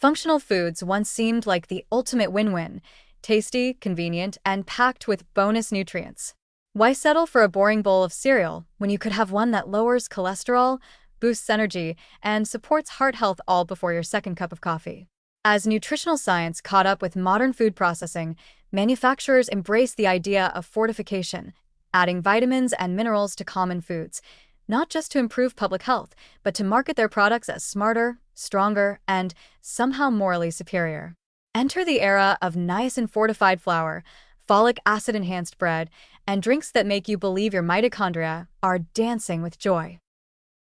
Functional foods once seemed like the ultimate win-win, tasty, convenient, and packed with bonus nutrients. Why settle for a boring bowl of cereal when you could have one that lowers cholesterol, boosts energy, and supports heart health all before your second cup of coffee? As nutritional science caught up with modern food processing, manufacturers embraced the idea of fortification, adding vitamins and minerals to common foods, not just to improve public health, but to market their products as smarter, stronger, and somehow morally superior. Enter the era of niacin-fortified flour, folic acid-enhanced bread, and drinks that make you believe your mitochondria are dancing with joy.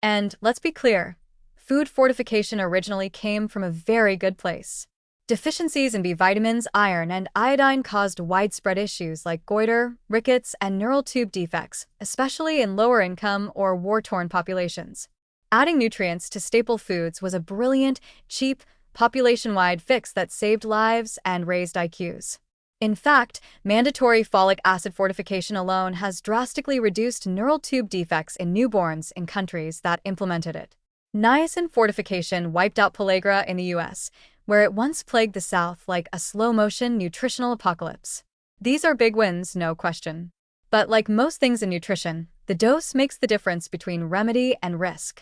And let's be clear, food fortification originally came from a very good place. Deficiencies in B vitamins, iron, and iodine caused widespread issues like goiter, rickets, and neural tube defects, especially in lower-income or war-torn populations. Adding nutrients to staple foods was a brilliant, cheap, population-wide fix that saved lives and raised IQs. In fact, mandatory folic acid fortification alone has drastically reduced neural tube defects in newborns in countries that implemented it. Niacin fortification wiped out pellagra in the US, where it once plagued the South like a slow-motion nutritional apocalypse. These are big wins, no question. But like most things in nutrition, the dose makes the difference between remedy and risk.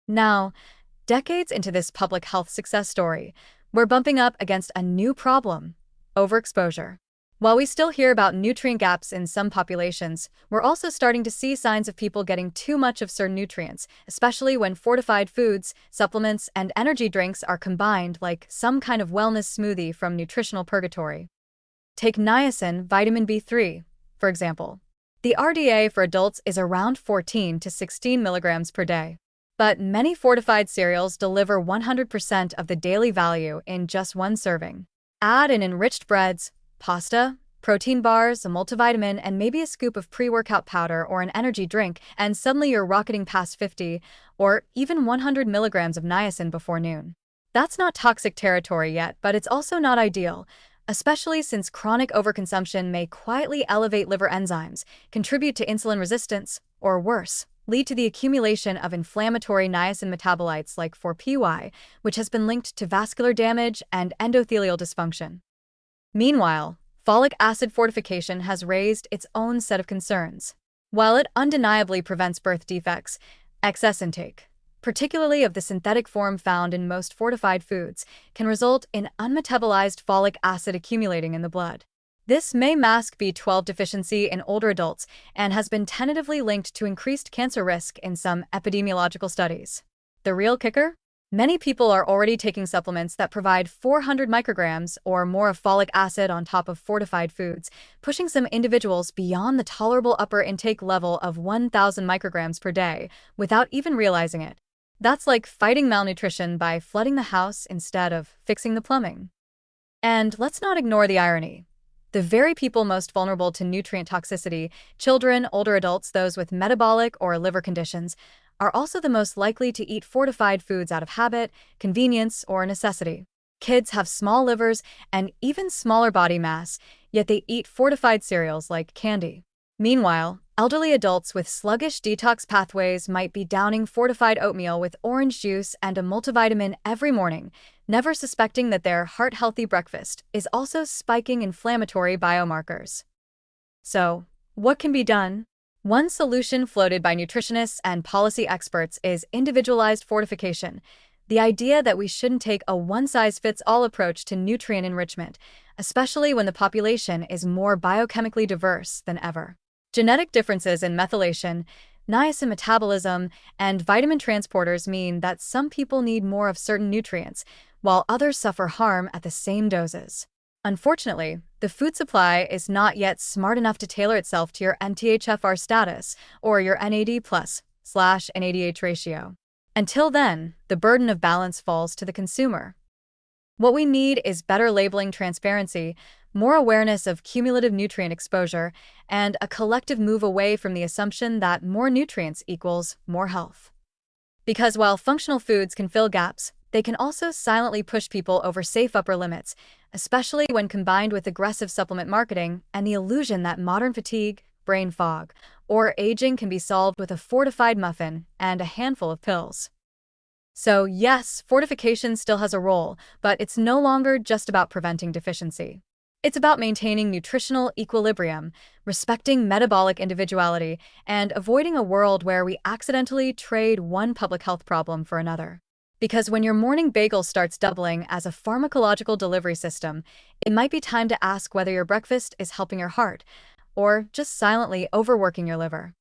Now, decades into this public health success story, we're bumping up against a new problem: overexposure. While we still hear about nutrient gaps in some populations, we're also starting to see signs of people getting too much of certain nutrients, especially when fortified foods, supplements, and energy drinks are combined like some kind of wellness smoothie from nutritional purgatory. Take niacin, vitamin B3, for example. The RDA for adults is around 14 to 16 milligrams per day. But many fortified cereals deliver 100% of the daily value in just one serving. Add in enriched breads, pasta, protein bars, a multivitamin, and maybe a scoop of pre-workout powder or an energy drink, and suddenly you're rocketing past 50 or even 100 milligrams of niacin before noon. That's not toxic territory yet, but it's also not ideal, especially since chronic overconsumption may quietly elevate liver enzymes, contribute to insulin resistance, or worse, lead to the accumulation of inflammatory niacin metabolites like 4-PY, which has been linked to vascular damage and endothelial dysfunction. Meanwhile, folic acid fortification has raised its own set of concerns. While it undeniably prevents birth defects, excess intake, particularly of the synthetic form found in most fortified foods, can result in unmetabolized folic acid accumulating in the blood. This may mask B12 deficiency in older adults and has been tentatively linked to increased cancer risk in some epidemiological studies. The real kicker? Many people are already taking supplements that provide 400 micrograms or more of folic acid on top of fortified foods, pushing some individuals beyond the tolerable upper intake level of 1,000 micrograms per day without even realizing it. That's like fighting malnutrition by flooding the house instead of fixing the plumbing. And let's not ignore the irony. The very people most vulnerable to nutrient toxicity, children, older adults, those with metabolic or liver conditions, are also the most likely to eat fortified foods out of habit, convenience, or necessity. Kids have small livers and even smaller body mass, yet they eat fortified cereals like candy. Meanwhile, elderly adults with sluggish detox pathways might be downing fortified oatmeal with orange juice and a multivitamin every morning, never suspecting that their heart-healthy breakfast is also spiking inflammatory biomarkers. So, what can be done? One solution floated by nutritionists and policy experts is individualized fortification, the idea that we shouldn't take a one-size-fits-all approach to nutrient enrichment, especially when the population is more biochemically diverse than ever. Genetic differences in methylation, niacin metabolism, and vitamin transporters mean that some people need more of certain nutrients, while others suffer harm at the same doses. Unfortunately, the food supply is not yet smart enough to tailor itself to your MTHFR status or your NAD+/NADH ratio. Until then, the burden of balance falls to the consumer. What we need is better labeling transparency, more awareness of cumulative nutrient exposure, and a collective move away from the assumption that more nutrients equals more health. Because while functional foods can fill gaps, they can also silently push people over safe upper limits, especially when combined with aggressive supplement marketing and the illusion that modern fatigue, brain fog, or aging can be solved with a fortified muffin and a handful of pills. So yes, fortification still has a role, but it's no longer just about preventing deficiency. It's about maintaining nutritional equilibrium, respecting metabolic individuality, and avoiding a world where we accidentally trade one public health problem for another. Because when your morning bagel starts doubling as a pharmacological delivery system, it might be time to ask whether your breakfast is helping your heart or just silently overworking your liver.